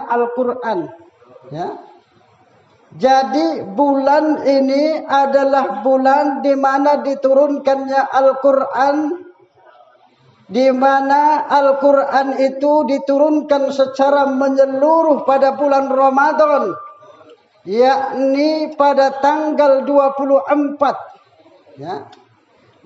Al-Quran. Ya. Jadi bulan ini adalah bulan di mana diturunkannya Al-Quran, di mana Al-Quran itu diturunkan secara menyeluruh pada bulan Ramadan, yakni pada tanggal 24. Ya.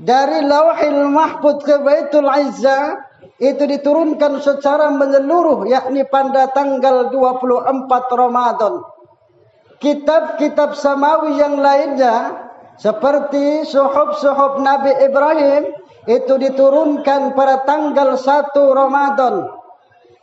Dari Lauhil Mahfuz ke Baitul Izzah itu diturunkan secara menyeluruh, yakni pada tanggal 24 Ramadan. Kitab-kitab samawi yang lainnya seperti suhuf-suhuf Nabi Ibrahim itu diturunkan pada tanggal 1 Ramadan.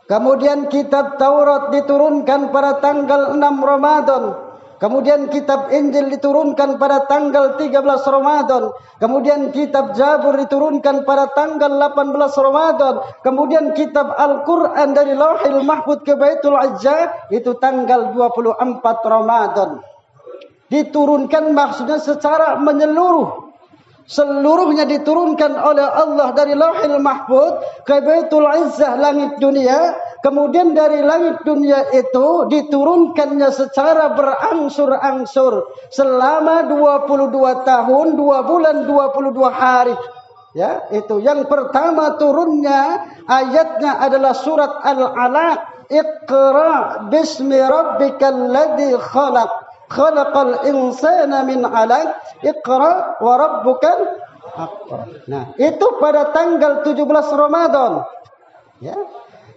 Kemudian kitab Taurat diturunkan pada tanggal 6 Ramadan. Kemudian kitab Injil diturunkan pada tanggal 13 Ramadan. Kemudian kitab Zabur diturunkan pada tanggal 18 Ramadan. Kemudian kitab Al-Quran dari Lauhil Mahfuz ke Baitul Izzah itu tanggal 24 Ramadan. Diturunkan maksudnya secara menyeluruh. Seluruhnya diturunkan oleh Allah dari Lauhil Mahfuz ke Baitul Izzah langit dunia. Kemudian dari langit dunia itu diturunkannya secara berangsur-angsur selama 22 tahun, 2 bulan, 22 hari. Ya, itu yang pertama turunnya ayatnya adalah surat Al-Alaq. Iqra bismi rabbikal ladzi khalaq. Khalaqal insana min 'alaq. Iqra wa rabbukal akbar. Nah, itu pada tanggal 17 Ramadan. Ya.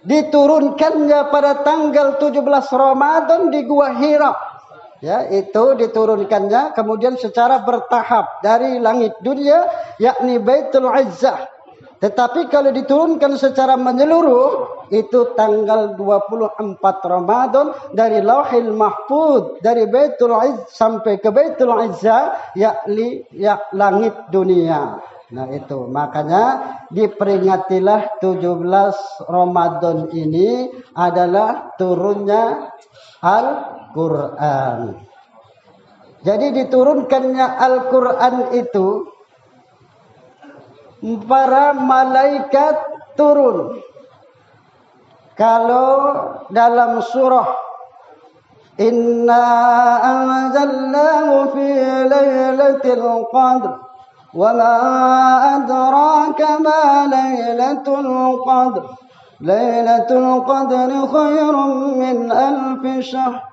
Diturunkannya pada tanggal 17 Ramadan di Gua Hira. Ya, itu diturunkannya kemudian secara bertahap dari langit dunia yakni Baitul Izzah. Tetapi kalau diturunkan secara menyeluruh itu tanggal 24 Ramadan dari Lauhil Mahfuz dari Baitul Izzah sampai ke Baitul Izzah yakni langit dunia. Nah itu makanya diperingatilah 17 Ramadan ini adalah turunnya Al-Quran. Jadi diturunkannya Al-Quran itu para malaikat turun. Kalau dalam surah Inna anzalnahu fi lailatul qadr wa ma adraka ma lailatul qadr. Lailatul qadri khairun min alfi syahr.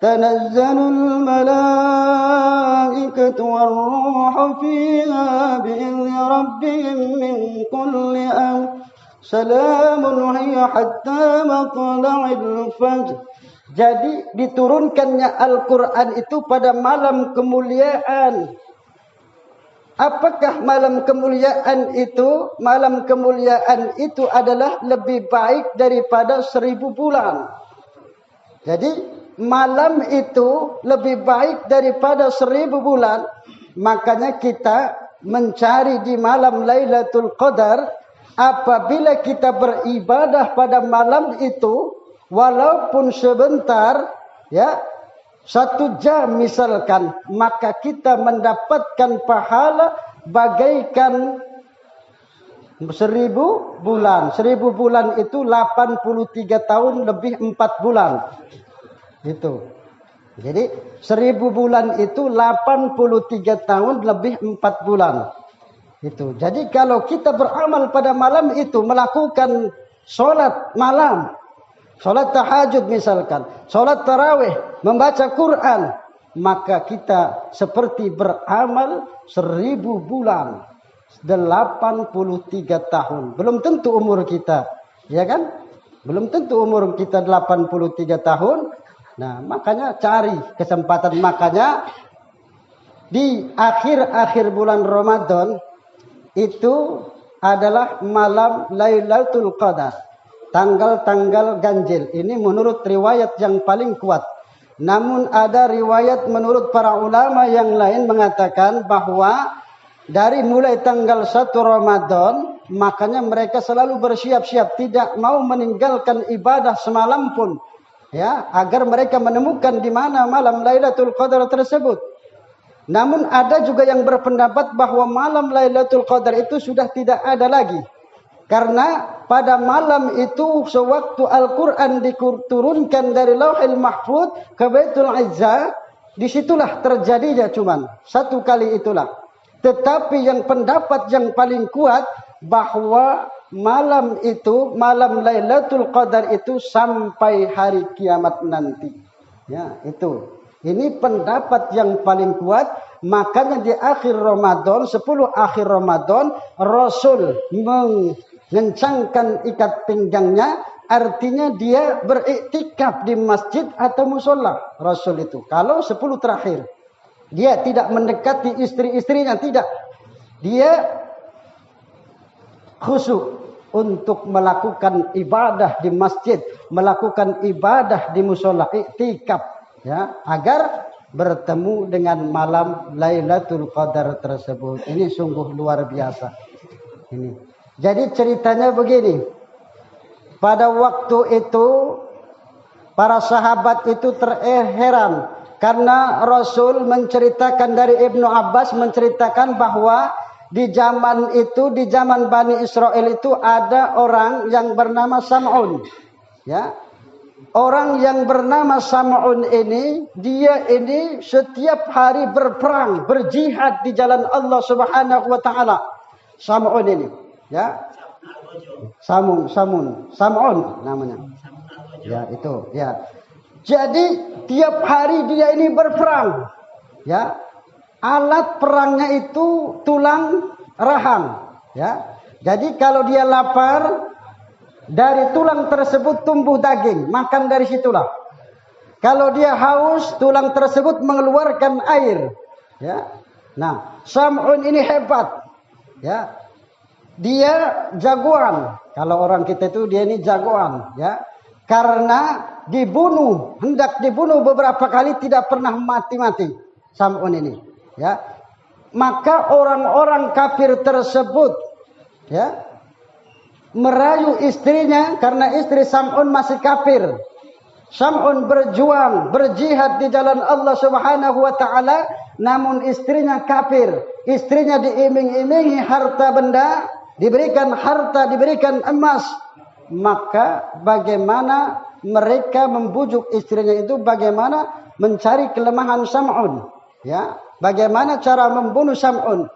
Tanazzalul malaikatu war-ruhu fiha bi'izni rabbihim min kulli amr. Salamun hiya hatta matla'il fajr. Jadi diturunkannya Al-Quran itu pada malam kemuliaan. Apakah malam kemuliaan itu? Malam kemuliaan itu adalah lebih baik daripada 1000 bulan. Jadi malam itu lebih baik daripada 1000 bulan. Makanya kita mencari di malam Lailatul Qadar. Apabila kita beribadah pada malam itu, walaupun sebentar, ya, 1 jam misalkan, maka kita mendapatkan pahala bagaikan 1000 bulan. 1000 bulan itu 83 tahun lebih 4 bulan. Itu. Jadi 1000 bulan itu 83 tahun lebih 4 bulan. Itu. Jadi kalau kita beramal pada malam itu, melakukan sholat malam, sholat tahajud misalkan, sholat tarawih, membaca Quran, maka kita seperti beramal 1000 bulan, 83 tahun. Belum tentu umur kita, ya kan? Belum tentu umur kita 83 tahun. Nah, makanya cari kesempatan. Makanya di akhir-akhir bulan Ramadan itu adalah malam Lailatul Qadar. Tanggal-tanggal ganjil. Ini menurut riwayat yang paling kuat. Namun ada riwayat menurut para ulama yang lain mengatakan bahwa dari mulai tanggal 1 Ramadan, makanya mereka selalu bersiap-siap, tidak mau meninggalkan ibadah semalam pun, ya, agar mereka menemukan di mana malam Lailatul Qadar tersebut. Namun ada juga yang berpendapat bahwa malam Lailatul Qadar itu sudah tidak ada lagi. Karena pada malam itu sewaktu Al-Quran diturunkan dari Lauhil Mahfuz ke Baitul Izzah, disitulah terjadinya cuman satu kali itulah. Tetapi yang pendapat yang paling kuat bahwa malam itu, malam Lailatul Qadar itu sampai hari kiamat nanti. Ya, itu. Ini pendapat yang paling kuat. Makanya di akhir Ramadan, 10 akhir Ramadan, Rasul mengencangkan ikat pinggangnya. Artinya dia beriktikaf di masjid atau musola. Rasul itu. Kalau 10 terakhir. Dia tidak mendekati istri-istrinya. Tidak. Dia khusyuk untuk melakukan ibadah di masjid. Melakukan ibadah di musola. Iktikaf. Ya, agar bertemu dengan malam Lailatul Qadar tersebut. Ini sungguh luar biasa. Ini. Jadi ceritanya begini. Pada waktu itu para sahabat itu terheran karena Rasul menceritakan dari Ibnu Abbas menceritakan bahwa di zaman itu, di zaman Bani Israel itu ada orang yang bernama Sam'un. Ya. Orang yang bernama Sam'un ini, dia ini setiap hari berperang, berjihad di jalan Allah Subhanahu wa taala. Sam'un ini, ya. Sam'un namanya. Ya, itu, ya. Jadi tiap hari dia ini berperang. Ya. Alat perangnya itu tulang rahang, ya. Jadi kalau dia lapar, dari tulang tersebut tumbuh daging, makan dari situlah. Kalau dia haus, tulang tersebut mengeluarkan air. Ya. Nah, Sam'un ini hebat. Ya. Dia jagoan. Kalau orang kita itu dia ini jagoan. Ya. Karena dibunuh, hendak dibunuh beberapa kali tidak pernah mati-mati. Sam'un ini. Ya. Maka orang-orang kafir tersebut, ya, merayu istrinya karena istri Sam'un masih kafir. Sam'un berjuang, berjihad di jalan Allah Subhanahu wa taala, namun istrinya kafir. Istrinya diiming-imingi harta benda, diberikan harta, diberikan emas. Maka bagaimana mereka membujuk istrinya itu, bagaimana mencari kelemahan Sam'un, ya? Bagaimana cara membunuh Sam'un?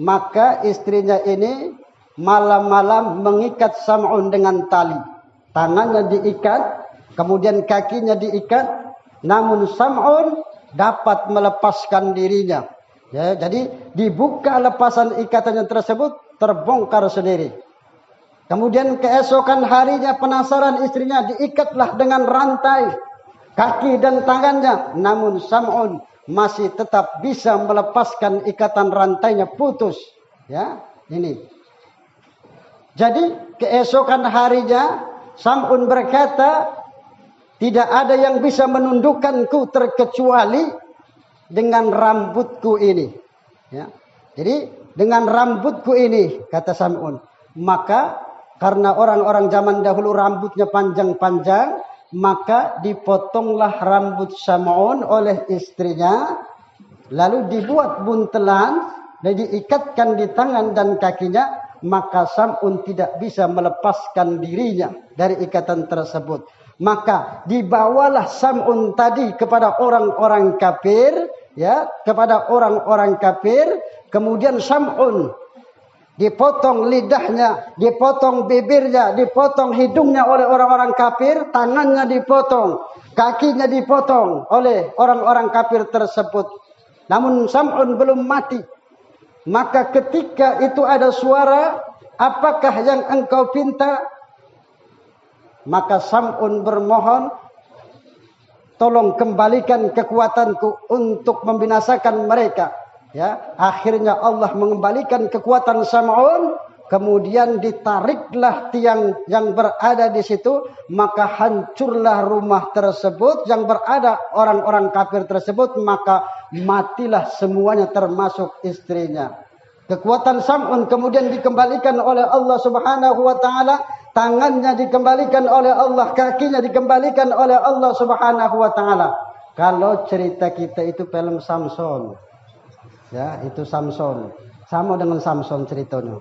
Maka istrinya ini malam-malam mengikat Sam'un dengan tali. Tangannya diikat, kemudian kakinya diikat, namun Sam'un dapat melepaskan dirinya. Ya, jadi dibuka lepasan ikatannya tersebut, terbongkar sendiri. Kemudian keesokan harinya penasaran istrinya, diikatlah dengan rantai kaki dan tangannya, namun Sam'un masih tetap bisa melepaskan ikatan rantainya, putus. Ya, ini. Jadi keesokan harinya Sam'un berkata, tidak ada yang bisa menundukkanku terkecuali dengan rambutku ini. Ya. Jadi dengan rambutku ini, kata Sam'un. Maka karena orang-orang zaman dahulu rambutnya panjang-panjang, maka dipotonglah rambut Sam'un oleh istrinya, lalu dibuat buntelan dan diikatkan di tangan dan kakinya. Maka Sam'un tidak bisa melepaskan dirinya dari ikatan tersebut. Maka dibawalah Sam'un tadi kepada orang-orang kafir, ya, kepada orang-orang kafir. Kemudian Sam'un dipotong lidahnya, dipotong bibirnya, dipotong hidungnya oleh orang-orang kafir, tangannya dipotong, kakinya dipotong oleh orang-orang kafir tersebut. Namun Sam'un belum mati. Maka ketika itu ada suara, apakah yang engkau pinta? Maka Sam'un bermohon, tolong kembalikan kekuatanku untuk membinasakan mereka. Ya, akhirnya Allah mengembalikan kekuatan Sam'un, kemudian ditariklah tiang yang berada di situ, maka hancurlah rumah tersebut yang berada orang-orang kafir tersebut, maka matilah semuanya termasuk istrinya. Kekuatan Sam'un kemudian dikembalikan oleh Allah Subhanahu wa taala, tangannya dikembalikan oleh Allah, kakinya dikembalikan oleh Allah Subhanahu wa taala. Kalau cerita kita itu film Samson. Ya, itu Samson. Sama dengan Samson ceritanya.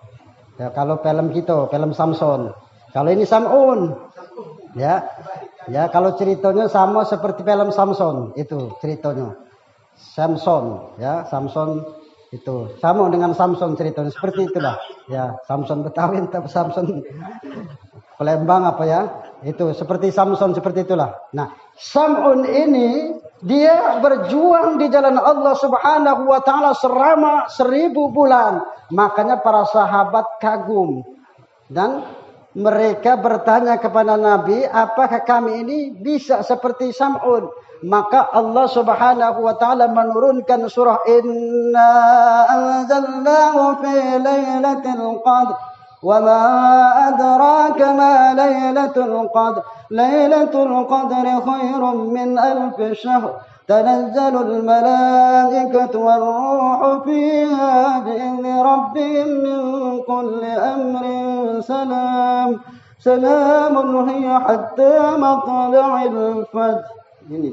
Ya, kalau film gitu, film Samson. Kalau ini Sam'un. Ya. Ya, kalau ceritanya sama seperti film Samson, itu ceritanya. Samson, ya, Samson itu sama dengan Samson ceritanya seperti itulah. Ya, Samson Betawi atau Samson Palembang apa ya? Itu seperti Samson seperti itulah. Nah, Sam'un ini dia berjuang di jalan Allah Subhanahu wa taala selama 1000 bulan. Makanya para sahabat kagum dan mereka bertanya kepada Nabi, apakah kami ini bisa seperti Sam'un? Maka Allah Subhanahu wa taala menurunkan surah Inna anzalnahu fi lailatul qadr wa ma adraka ma lailatul qadr lailatul qadri khairum min alf syahr تنزل الملائكة والروح فيها بإذن ربهم من كل أمر سلام هي حتى مطلع الفجر. Ini.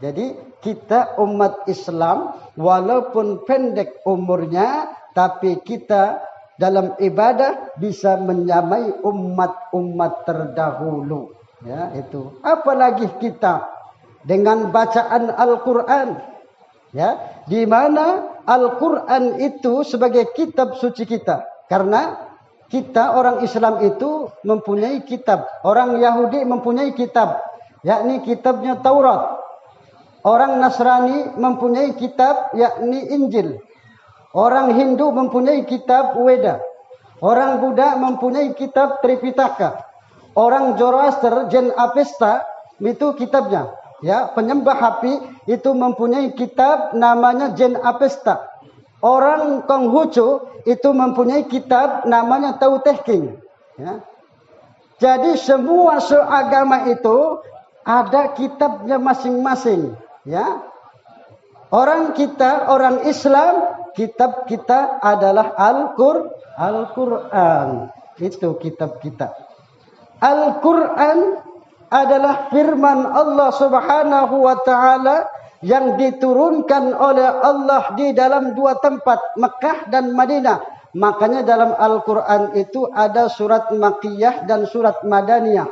Jadi kita umat Islam walaupun pendek umurnya tapi kita dalam ibadah bisa menyamai umat-umat terdahulu. Ya, itu. Apalagi kita dengan bacaan Al-Quran, ya, di mana Al-Quran itu sebagai kitab suci kita. Karena kita orang Islam itu mempunyai kitab, orang Yahudi mempunyai kitab, yakni kitabnya Taurat. Orang Nasrani mempunyai kitab, yakni Injil. Orang Hindu mempunyai kitab Weda. Orang Buddha mempunyai kitab Tripitaka. Orang Zoroaster, Jen Avesta itu kitabnya. Ya, penyembah api itu mempunyai kitab namanya Jen Avesta. Orang Konghucu itu mempunyai kitab namanya Tao Te Ching. Ya. Jadi semua seagama itu ada kitabnya masing-masing. Ya. Orang kita, orang Islam, kitab kita adalah Al-Quran. Itu kitab kita. Al-Quran adalah firman Allah Subhanahu wa taala yang diturunkan oleh Allah di dalam 2 tempat, Mekah dan Madinah. Makanya dalam Al-Qur'an itu ada surat Makkiyah dan surat Madaniyah.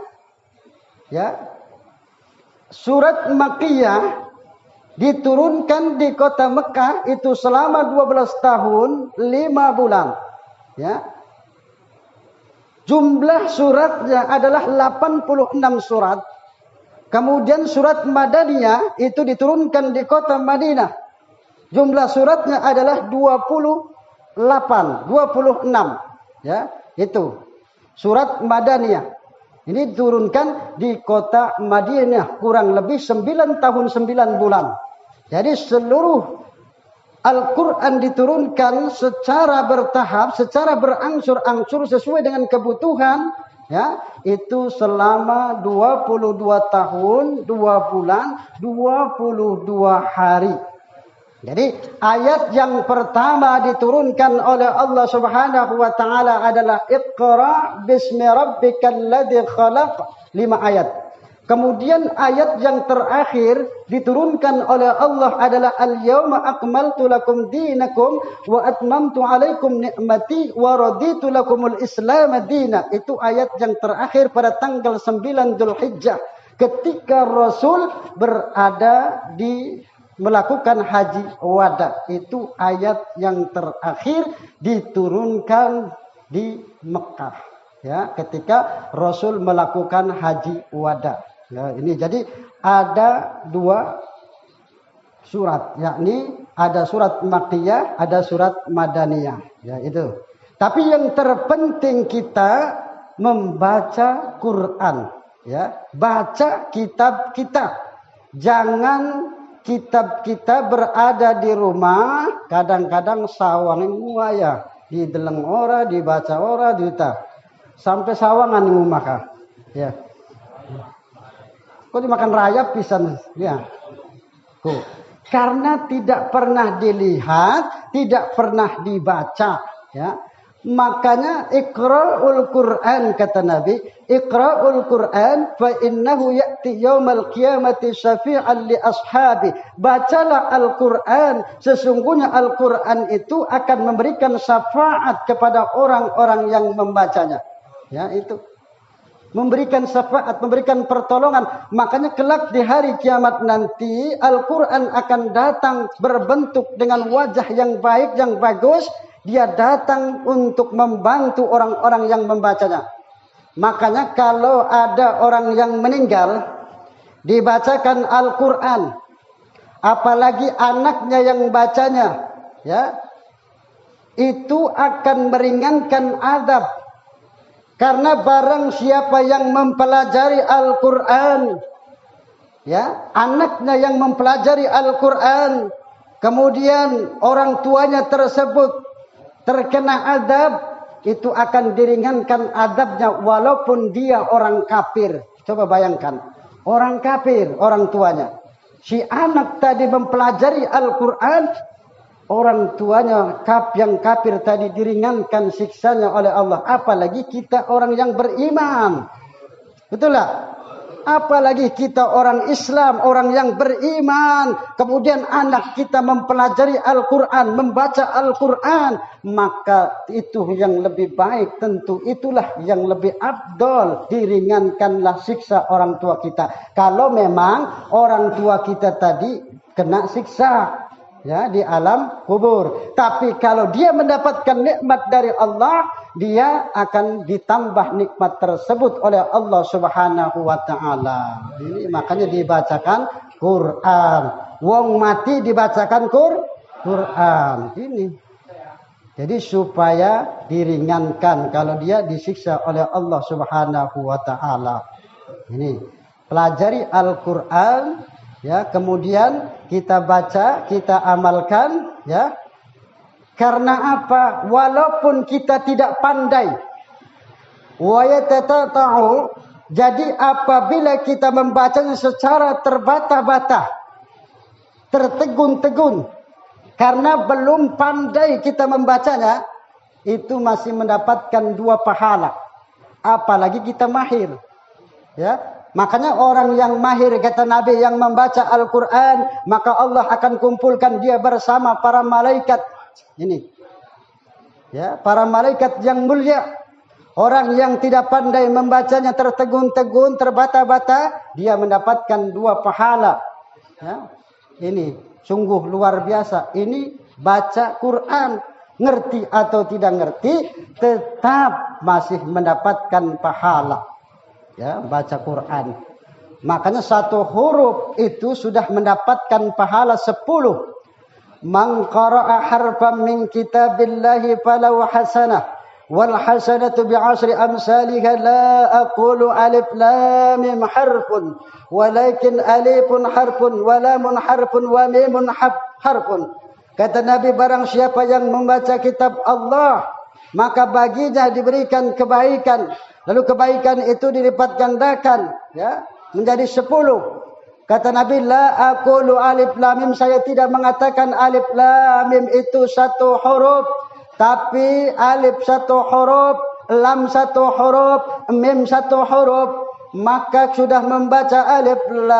Ya. Surat Makkiyah diturunkan di kota Mekah itu selama 12 tahun 5 bulan. Ya. Jumlah suratnya adalah 86 surat. Kemudian surat Madaniyah itu diturunkan di kota Madinah. Jumlah suratnya adalah 26. Ya, itu. Surat Madaniyah. Ini diturunkan di kota Madinah kurang lebih 9 tahun 9 bulan. Jadi seluruh Al-Quran diturunkan secara bertahap, secara berangsur-angsur sesuai dengan kebutuhan, ya, itu selama 22 tahun, 2 bulan, 22 hari. Jadi ayat yang pertama diturunkan oleh Allah Subhanahu wa taala adalah Iqra bismi rabbikal ladzi khalaq, 5 ayat. Kemudian ayat yang terakhir diturunkan oleh Allah adalah Al-yawma akmaltu lakum dinakum wa atmamtu alaikum ni'mati wa raditu lakumul Islam dina. Itu ayat yang terakhir pada tanggal 9 Dzulhijjah ketika Rasul berada di melakukan haji wada. Itu ayat yang terakhir diturunkan di Mekah, ya, ketika Rasul melakukan haji wada. Ya, ini jadi ada 2 surat, yakni ada surat Makkiyah, ada surat Madaniyah. Ya, itu. Tapi yang terpenting kita membaca Quran, ya, baca kitab kita. Jangan kitab kita berada di rumah, kadang-kadang sawang muaya, dideleng ora, dibaca ora, diuta. Sampai sawangan yang maka. Ya. Kok dimakan rayap pisan, ya. Kok. Karena tidak pernah dilihat, tidak pernah dibaca, ya. Makanya iqra'ul Qur'an kata Nabi, iqra'ul Qur'an fa innahu ya'ti yaumal qiyamati syafi'an li ashabi. Bacalah Al-Qur'an, sesungguhnya Al-Qur'an itu akan memberikan syafaat kepada orang-orang yang membacanya. Ya, itu. Memberikan syafaat, memberikan pertolongan. Makanya kelak di hari kiamat nanti Al-Qur'an akan datang berbentuk dengan wajah yang baik, yang bagus. Dia datang untuk membantu orang-orang yang membacanya. Makanya kalau ada orang yang meninggal, dibacakan Al-Quran, apalagi anaknya yang bacanya, ya, itu akan meringankan azab. Karena barang siapa yang mempelajari Al-Quran, ya, anaknya yang mempelajari Al-Quran, kemudian orang tuanya tersebut terkena azab, itu akan diringankan azabnya walaupun dia orang kafir. Coba bayangkan, orang kafir, orang tuanya. Si anak tadi mempelajari Al-Quran, orang tuanya yang kafir tadi diringankan siksanya oleh Allah. Apalagi kita orang yang beriman. Betul lah? Apalagi kita orang Islam, orang yang beriman. Kemudian anak kita mempelajari Al-Quran, membaca Al-Quran. Maka itu yang lebih baik. Tentu itulah yang lebih afdol. Diringankanlah siksa orang tua kita. Kalau memang orang tua kita tadi kena siksa, ya, di alam kubur. Tapi kalau dia mendapatkan nikmat dari Allah, dia akan ditambah nikmat tersebut oleh Allah Subhanahu wa taala. Ini makanya dibacakan Quran. Wong mati dibacakan Quran. Ini. Jadi supaya diringankan kalau dia disiksa oleh Allah Subhanahu wa taala. Ini. Pelajari Al-Quran, ya, kemudian kita baca, kita amalkan, ya. Karena apa? Walaupun kita tidak pandai, wa yatata'u, jadi apabila kita membacanya secara terbata-bata, tertegun-tegun, karena belum pandai kita membacanya, itu masih mendapatkan 2 pahala. Apalagi kita mahir, ya. Makanya orang yang mahir, kata Nabi, yang membaca Al-Quran, maka Allah akan kumpulkan dia bersama para malaikat. Ini, ya, para malaikat yang mulia. Orang yang tidak pandai membacanya, tertegun-tegun, terbata-bata, dia mendapatkan 2 pahala. Ya. Ini sungguh luar biasa. Ini baca Quran, ngerti atau tidak ngerti, tetap masih mendapatkan pahala. Ya, baca Quran. Makanya 1 huruf itu sudah mendapatkan pahala 10. Man qara'a harfan min kitabillahi falahu hasanah wal hasanatu bi'ashri amsalha la aqulu alif lam mim harfun walakin alifun harfun wa lamun harfun wa mimun harfun. Kata Nabi, barang siapa yang membaca kitab Allah, maka baginya diberikan kebaikan. Lalu kebaikan itu dilipat gandakan, ya, menjadi 10. Kata Nabi, la aqulu alif lam mim, saya tidak mengatakan alif lam mim itu 1 huruf, tapi alif 1 huruf, lam 1 huruf, mim 1 huruf. Maka sudah membaca alif lam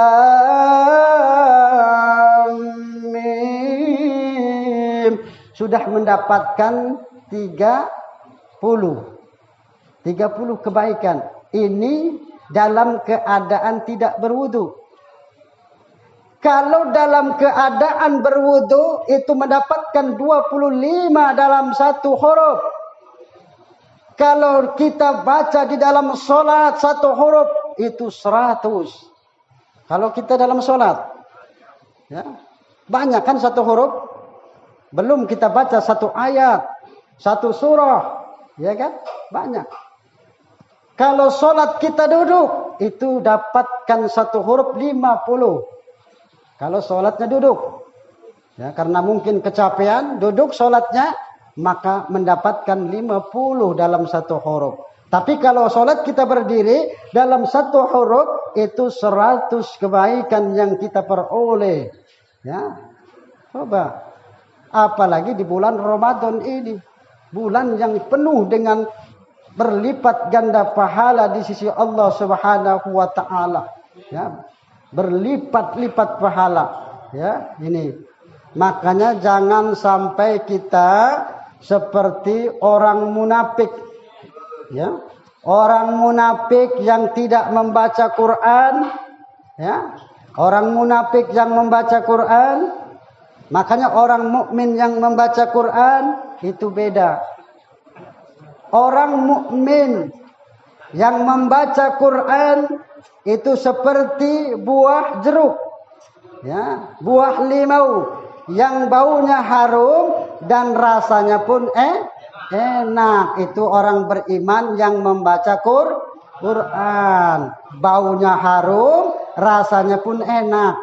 mim, sudah mendapatkan 30 kebaikan. Ini dalam keadaan tidak berwudu. Kalau dalam keadaan berwudu, itu mendapatkan 25 dalam 1 huruf. Kalau kita baca di dalam sholat 1 huruf, itu 100. Kalau kita dalam sholat, ya, banyak kan 1 huruf? Belum kita baca 1 ayat, 1 surah, ya kan? Banyak. Kalau sholat kita duduk, itu dapatkan 1 huruf 50. Kalau sholatnya duduk, ya, karena mungkin kecapean, duduk sholatnya, maka mendapatkan 50 dalam 1 huruf. Tapi kalau sholat kita berdiri, dalam 1 huruf, itu 100 kebaikan yang kita peroleh. Ya, coba. Apalagi di bulan Ramadan ini. Bulan yang penuh dengan berlipat ganda pahala di sisi Allah Subhanahu wa taala. Ya, berlipat-lipat pahala. Ya, ini. Makanya jangan sampai kita seperti orang munafik. Ya. Orang munafik yang tidak membaca Quran, ya. Orang munafik yang membaca Quran, makanya orang mukmin yang membaca Quran itu beda. Orang mukmin yang membaca Quran itu seperti buah jeruk, ya, buah limau yang baunya harum dan rasanya pun enak. Itu orang beriman yang membaca Quran. Baunya harum, rasanya pun enak.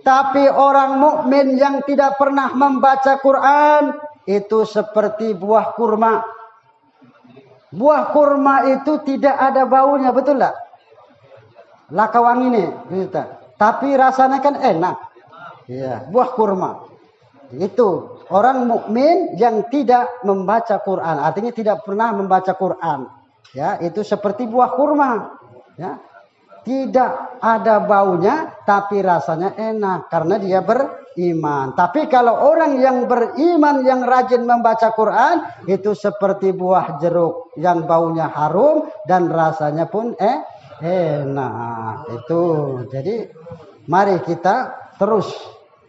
Tapi orang mukmin yang tidak pernah membaca Quran itu seperti buah kurma. Buah kurma itu tidak ada baunya, betul tak? Laka wangi nih, gitu. Tapi rasanya kan enak. Ya, buah kurma. Itu orang mukmin yang tidak membaca Quran, artinya tidak pernah membaca Quran. Ya, itu seperti buah kurma. Ya. Tidak ada baunya tapi rasanya enak karena dia beriman. Tapi kalau orang yang beriman yang rajin membaca Quran itu seperti buah jeruk yang baunya harum dan rasanya pun enak. Itu. Jadi mari kita terus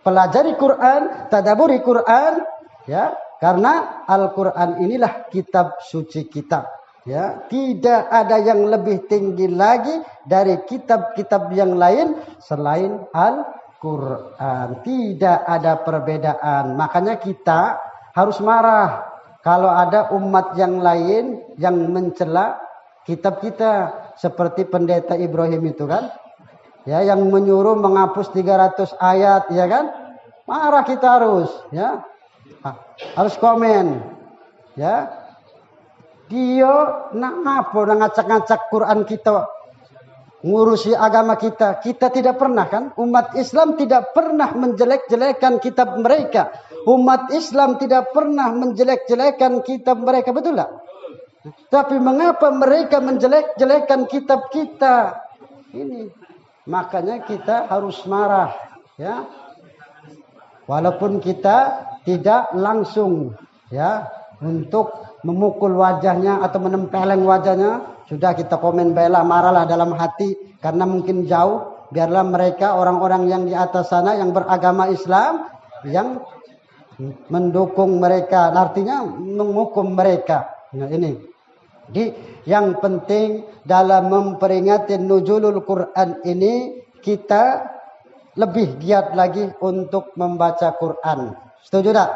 pelajari Quran, tadabburi Quran, ya, karena Al-Quran inilah kitab suci kita. Ya, tidak ada yang lebih tinggi lagi dari kitab-kitab yang lain selain Al-Quran. Tidak ada perbedaan. Makanya kita harus marah kalau ada umat yang lain yang mencela kitab kita. Seperti pendeta Ibrahim itu kan. Ya, yang menyuruh menghapus 300 ayat, ya kan? Marah kita harus, ya. Harus komen. Ya. Dia ngapa ngacak-ngacak Quran kita, ngurusi agama kita. Kita tidak pernah kan? Umat Islam tidak pernah menjelek-jelekan kitab mereka. Umat Islam tidak pernah menjelek-jelekan kitab mereka, betul tak? Tapi mengapa mereka menjelek-jelekan kitab kita? Ini. Makanya kita harus marah, ya. Walaupun kita tidak langsung, ya, untuk memukul wajahnya atau menempeleng wajahnya, sudah kita komen bela, marahlah dalam hati karena mungkin jauh. Biarlah mereka orang-orang yang di atas sana yang beragama Islam yang mendukung mereka, artinya menghukum mereka. Nah, ini. Jadi yang penting dalam memperingati nuzulul Quran ini kita lebih giat lagi untuk membaca Quran. Setuju tak?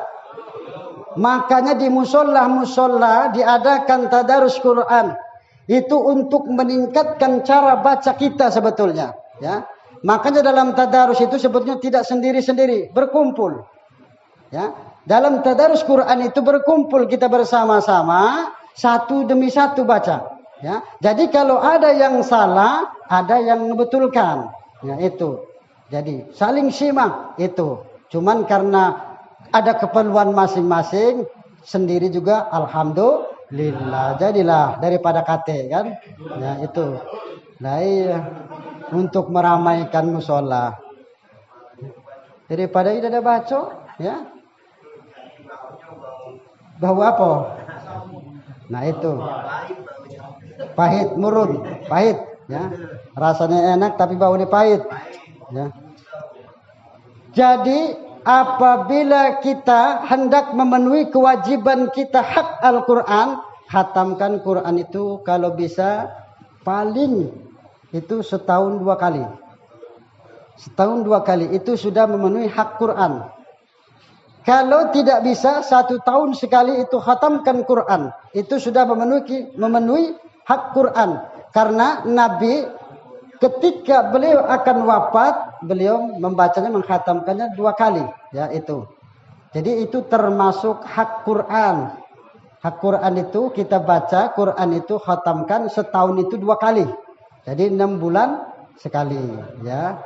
Makanya di musola diadakan tadarus Quran. Itu untuk meningkatkan cara baca kita sebetulnya. Ya. Makanya dalam tadarus itu sebetulnya tidak sendiri-sendiri, berkumpul. Ya. Dalam tadarus Quran itu berkumpul kita bersama-sama, satu demi satu baca. Ya. Jadi kalau ada yang salah, ada yang membetulkan. Ya, itu. Jadi saling simak itu. Cuman karena ada keperluan masing-masing, sendiri juga alhamdulillah. Jadilah daripada kate kan. Ya itu. Nah iya. Untuk meramaikan musola. Daripada tidak ada baca, ya. Bau apa? Nah itu. Pahit, murun, pahit, ya. Rasanya enak tapi baunya pahit. Ya. Jadi apabila kita hendak memenuhi kewajiban kita hak Al-Quran, khatamkan Quran itu kalau bisa paling itu setahun 2 kali. Setahun 2 kali itu sudah memenuhi hak Quran. Kalau tidak bisa 1 tahun sekali itu khatamkan Quran. Itu sudah memenuhi hak Quran. Karena Nabi ketika beliau akan wafat, beliau membacanya, menghatamkannya 2 kali, ya itu. Jadi itu termasuk hak Quran. Hak Quran itu kita baca, Quran itu khatamkan setahun itu 2 kali. Jadi 6 bulan sekali, ya.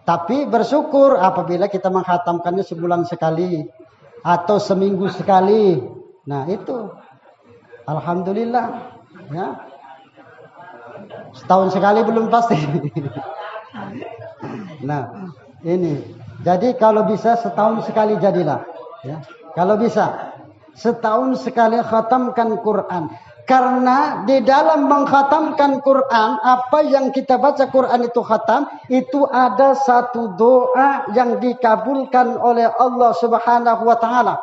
Tapi bersyukur apabila kita menghatamkannya sebulan sekali atau seminggu sekali. Nah itu Alhamdulillah. Ya. Setahun sekali belum pasti. Nah, ini. Jadi kalau bisa setahun sekali jadilah. Ya. Kalau bisa setahun sekali khatamkan Quran. Karena di dalam mengkhatamkan Quran, apa yang kita baca Quran itu khatam, itu ada satu doa yang dikabulkan oleh Allah Subhanahu wa taala.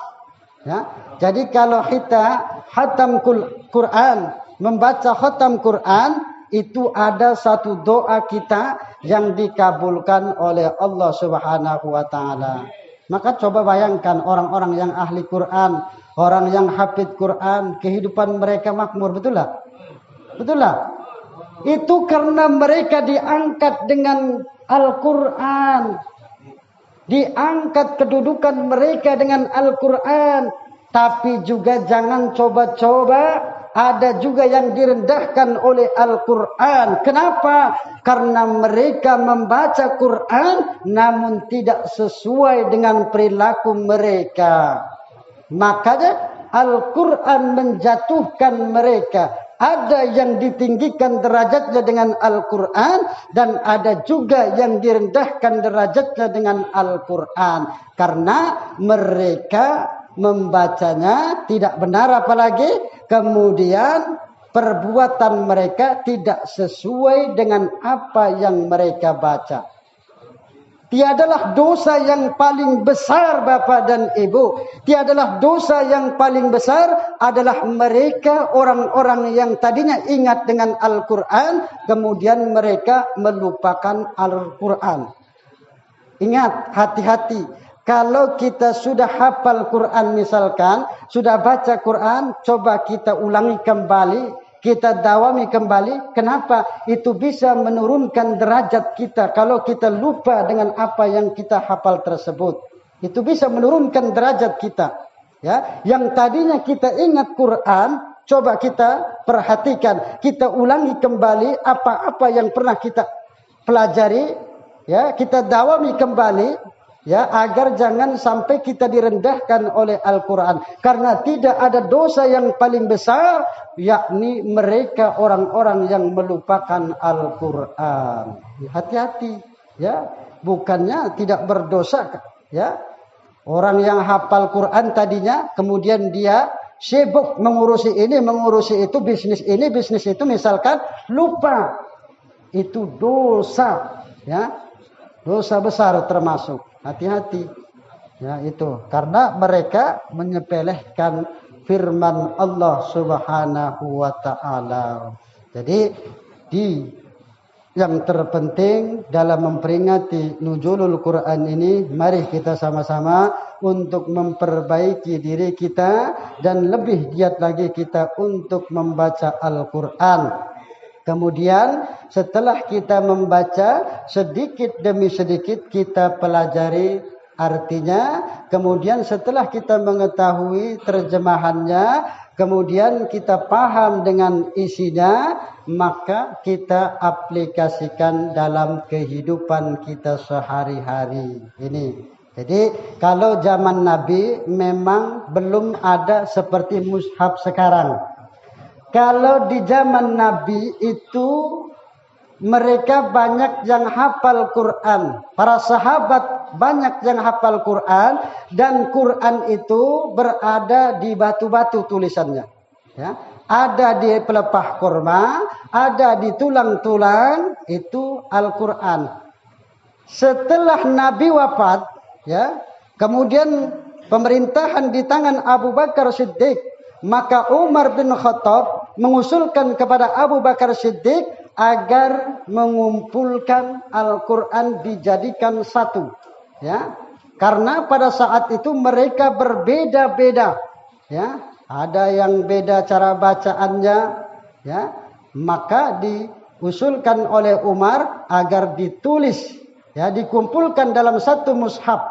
Ya. Jadi kalau kita khatam Quran, membaca khatam Quran, itu ada satu doa kita yang dikabulkan oleh Allah Subhanahu wa taala. Maka coba bayangkan orang-orang yang ahli Quran, orang yang hafid Quran, kehidupan mereka makmur, betul lah? Betul lah? Itu karena mereka diangkat dengan Al-Quran. Diangkat kedudukan mereka dengan Al-Quran. Tapi juga jangan coba-coba, ada juga yang direndahkan oleh Al-Quran. Kenapa? Karena mereka membaca Quran namun tidak sesuai dengan perilaku mereka. Makanya Al-Quran menjatuhkan mereka. Ada yang ditinggikan derajatnya dengan Al-Quran dan ada juga yang direndahkan derajatnya dengan Al-Quran. Karena mereka membacanya tidak benar, apalagi kemudian perbuatan mereka tidak sesuai dengan apa yang mereka baca. Tiadalah dosa yang paling besar Bapak dan Ibu. Tiadalah dosa yang paling besar adalah mereka orang-orang yang tadinya ingat dengan Al-Quran, kemudian mereka melupakan Al-Quran. Ingat, hati-hati. Kalau kita sudah hafal Quran misalkan, sudah baca Quran, coba kita ulangi kembali, kita dawami kembali. Kenapa? Itu bisa menurunkan derajat kita. Kalau kita lupa dengan apa yang kita hafal tersebut, itu bisa menurunkan derajat kita. Ya, yang tadinya kita ingat Quran, coba kita perhatikan, kita ulangi kembali apa-apa yang pernah kita pelajari, ya, kita dawami kembali. Ya, agar jangan sampai kita direndahkan oleh Al-Quran. Karena tidak ada dosa yang paling besar, yakni mereka orang-orang yang melupakan Al-Quran. Hati-hati, ya. Bukannya tidak berdosa, ya. Orang yang hafal Quran tadinya, kemudian dia sibuk mengurusi ini, mengurusi itu, bisnis ini, bisnis itu, misalkan lupa. Itu dosa, ya. Dosa besar termasuk. Hati-hati. Ya, itu. Karena mereka menyepelehkan firman Allah Subhanahu wa taala. Jadi yang terpenting dalam memperingati Nuzulul Quran ini, mari kita sama-sama untuk memperbaiki diri kita dan lebih giat lagi kita untuk membaca Al-Quran. Kemudian setelah kita membaca, sedikit demi sedikit kita pelajari artinya. Kemudian setelah kita mengetahui terjemahannya, kemudian kita paham dengan isinya, maka kita aplikasikan dalam kehidupan kita sehari-hari. Ini. Jadi kalau zaman Nabi memang belum ada seperti mushaf sekarang. Kalau di zaman Nabi itu mereka banyak yang hafal Quran. Para sahabat banyak yang hafal Quran. Dan Quran itu berada di batu-batu tulisannya. Ya. Ada di pelepah kurma, ada di tulang-tulang, itu Al-Quran. Setelah Nabi wafat, ya, kemudian pemerintahan di tangan Abu Bakar Siddiq, maka Umar bin Khattab mengusulkan kepada Abu Bakar Siddiq agar mengumpulkan Al-Quran dijadikan satu. Ya, karena pada saat itu mereka berbeda-beda. Ya, ada yang beda cara bacaannya. Ya, maka diusulkan oleh Umar agar ditulis, ya, dikumpulkan dalam satu mushaf.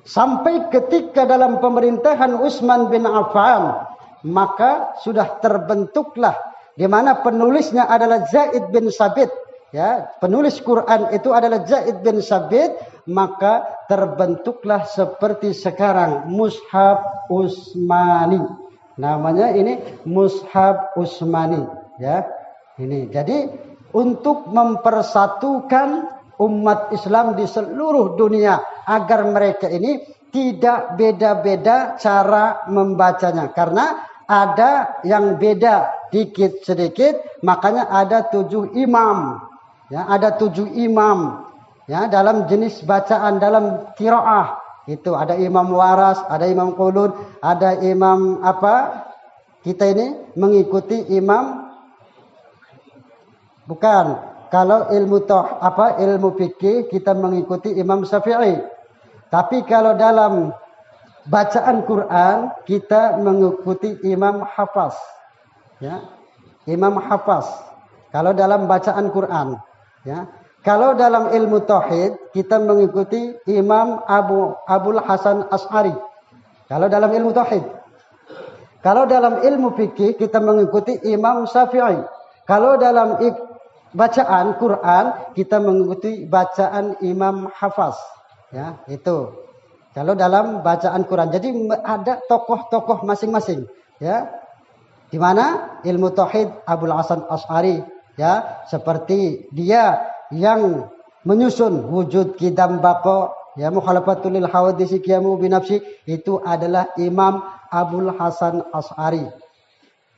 Sampai ketika dalam pemerintahan Utsman bin Affan, maka sudah terbentuklah, di mana penulisnya adalah Zaid bin Sabit, ya, penulis Quran itu adalah Zaid bin Sabit, maka terbentuklah seperti sekarang mushaf Utsmani. Namanya ini Mushaf Utsmani, ya. Ini. Jadi untuk mempersatukan umat Islam di seluruh dunia agar mereka ini tidak beda-beda cara membacanya. Karena ada yang beda dikit sedikit, makanya ada 7 imam. Ya, ada 7 imam. Ya, dalam jenis bacaan dalam qiraah. Itu ada imam waras, ada imam qulun, ada imam apa? Kita ini mengikuti imam bukan. Kalau ilmu fikih kita mengikuti Imam Syafi'i. Tapi kalau dalam bacaan Quran kita mengikuti Imam Hafaz. Ya. Imam Hafaz. Kalau dalam bacaan Quran, ya. Kalau dalam ilmu tauhid kita mengikuti Imam Abul Hasan Asy'ari. Kalau dalam ilmu tauhid. Kalau dalam ilmu fikih kita mengikuti Imam Syafi'i. Kalau dalam bacaan Quran kita mengikuti bacaan Imam Hafaz. Ya, itu. Kalau dalam bacaan Quran. Jadi ada tokoh-tokoh masing-masing, ya. Di mana ilmu tauhid Abul Hasan Asy'ari, ya, seperti dia yang menyusun wujud qidam baqa, ya, mukhalafatul lil hawadits qiyamu bi nafsi, itu adalah Imam Abul Hasan Asy'ari.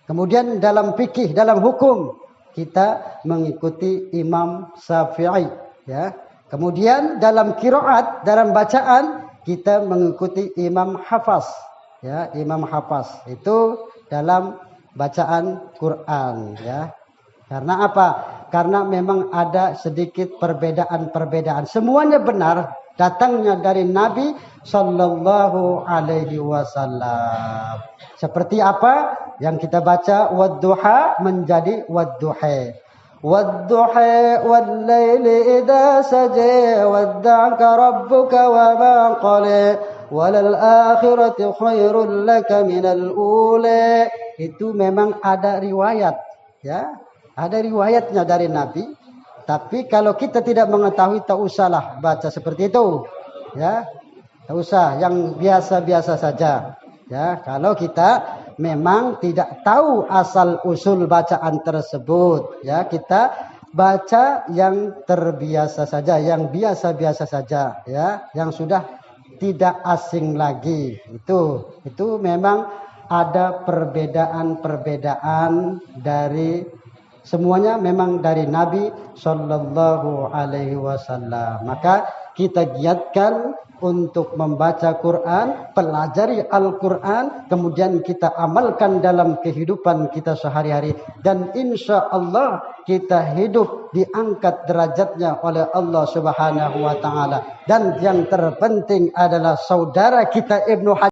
Kemudian dalam fikih, dalam hukum kita mengikuti Imam Syafi'i, ya. Kemudian dalam qiraat, dalam bacaan kita mengikuti Imam Hafaz, ya, Imam Hafaz. Itu dalam bacaan Quran, ya. Karena apa? Karena memang ada sedikit perbedaan-perbedaan. Semuanya benar datangnya dari Nabi Sallallahu Alaihi Wasallam. Seperti apa yang kita baca, wadduha menjadi wadduha. Wadduha wal-laili idza saja wadda'aka rabbuka wa ma qala walal akhirati khairul laka minal ula. Itu memang ada riwayat, ya. Ada riwayatnya dari Nabi. Tapi kalau kita tidak mengetahui, tak usahlah baca seperti itu, ya. Tak usah, yang biasa-biasa saja, ya. Kalau kita memang tidak tahu asal usul bacaan tersebut, ya, kita baca yang terbiasa saja, yang biasa-biasa saja, ya, yang sudah tidak asing lagi. Itu memang ada perbedaan-perbedaan dari semuanya memang dari Nabi Sallallahu Alaihi Wasallam. Maka kita giatkan untuk membaca Quran, pelajari Al-Quran, kemudian kita amalkan dalam kehidupan kita sehari-hari. Dan insya Allah kita hidup diangkat derajatnya oleh Allah Subhanahu Wa Taala. Dan yang terpenting adalah saudara kita Ibnu